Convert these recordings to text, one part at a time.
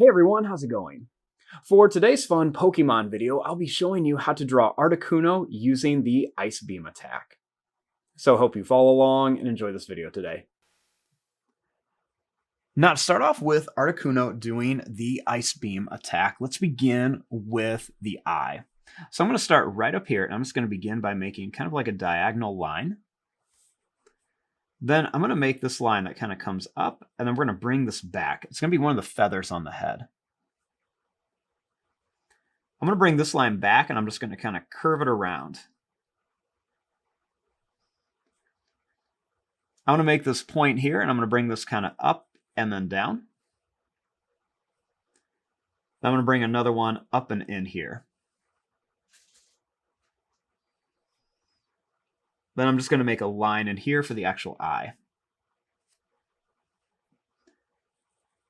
Hey everyone, how's it going? For today's fun Pokemon video, I'll be showing you how to draw Articuno using the Ice Beam attack. So hope you follow along and enjoy this video today. Now to start off with Articuno doing the Ice Beam attack, let's begin with the eye. So I'm going to start right up here, and I'm just going to begin by making kind of like a diagonal line. Then I'm going to make this line that kind of comes up, and then we're going to bring this back. It's going to be one of the feathers on the head. I'm going to bring this line back, and I'm just going to kind of curve it around. I'm going to make this point here, and I'm going to bring this kind of up and then down. I'm going to bring another one up and in here. Then I'm just going to make a line in here for the actual eye.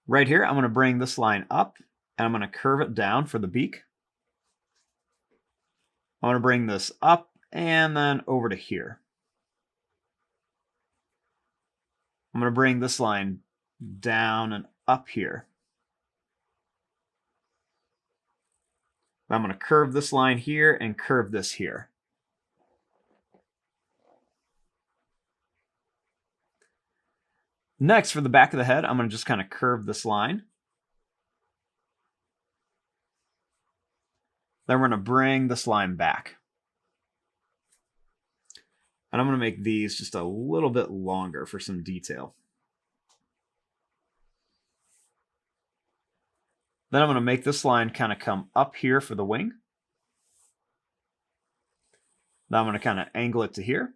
Right here, I'm going to bring this line up, and I'm going to curve it down for the beak. I want to bring this up and then over to here. I'm going to bring this line down and up here. I'm going to curve this line here and curve this here. Next, for the back of the head, I'm going to just kind of curve this line. Then we're going to bring this line back. And I'm going to make these just a little bit longer for some detail. Then I'm going to make this line kind of come up here for the wing. Then I'm going to kind of angle it to here.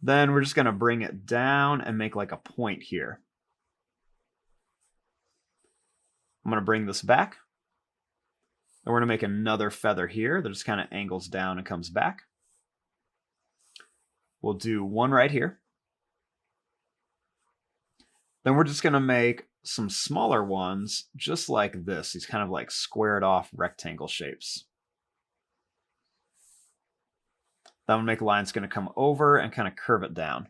Then we're just going to bring it down and make like a point here. I'm going to bring this back. And we're going to make another feather here that just kind of angles down and comes back. We'll do one right here. Then we're just going to make some smaller ones just like this. These kind of like squared off rectangle shapes. Then I'm going to make a line that's going to come over and kind of curve it down.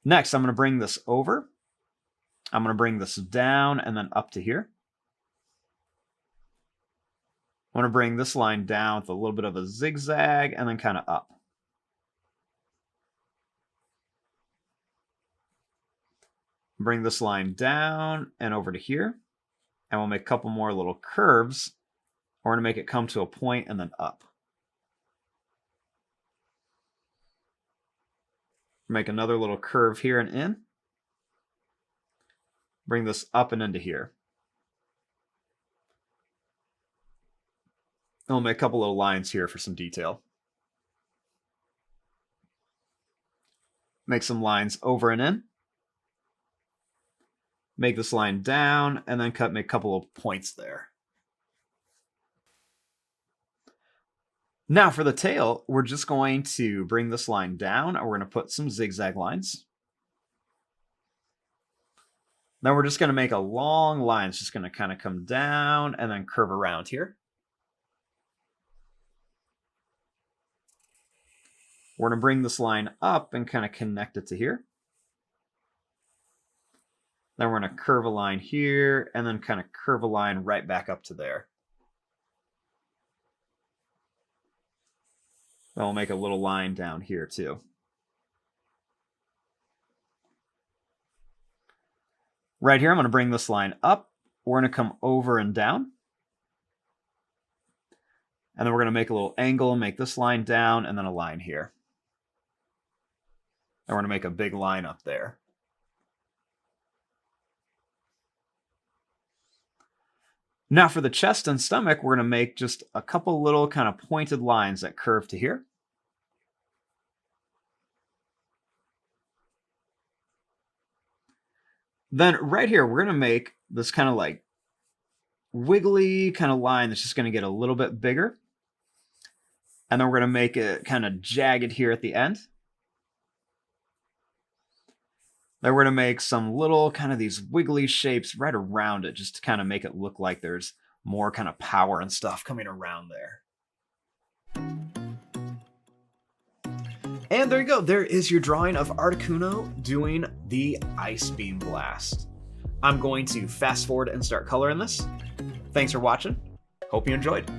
Next, I'm going to bring this over. I'm going to bring this down and then up to here. I'm going to bring this line down with a little bit of a zigzag and then kind of up. Bring this line down and over to here. And we'll make a couple more little curves. We're going to make it come to a point and then up. Make another little curve here and in. Bring this up and into here. And we'll make a couple little lines here for some detail. Make some lines over and in. Make this line down and then make a couple of points there. Now for the tail, we're just going to bring this line down and we're going to put some zigzag lines. Then we're just going to make a long line. It's just going to kind of come down and then curve around here. We're going to bring this line up and kind of connect it to here. Then we're going to curve a line here and then kind of curve a line right back up to there. Then we'll make a little line down here too. Right here, I'm going to bring this line up. We're going to come over and down. And then we're going to make a little angle and make this line down and then a line here. And we're going to make a big line up there. Now for the chest and stomach, we're going to make just a couple little kind of pointed lines that curve to here. Then right here, we're going to make this kind of like wiggly kind of line that's just going to get a little bit bigger. And then we're going to make it kind of jagged here at the end. Then we're going to make some little kind of these wiggly shapes right around it just to kind of make it look like there's more kind of power and stuff coming around there. And there you go. There is your drawing of Articuno doing the Ice Beam Blast. I'm going to fast forward and start coloring this. Thanks for watching. Hope you enjoyed.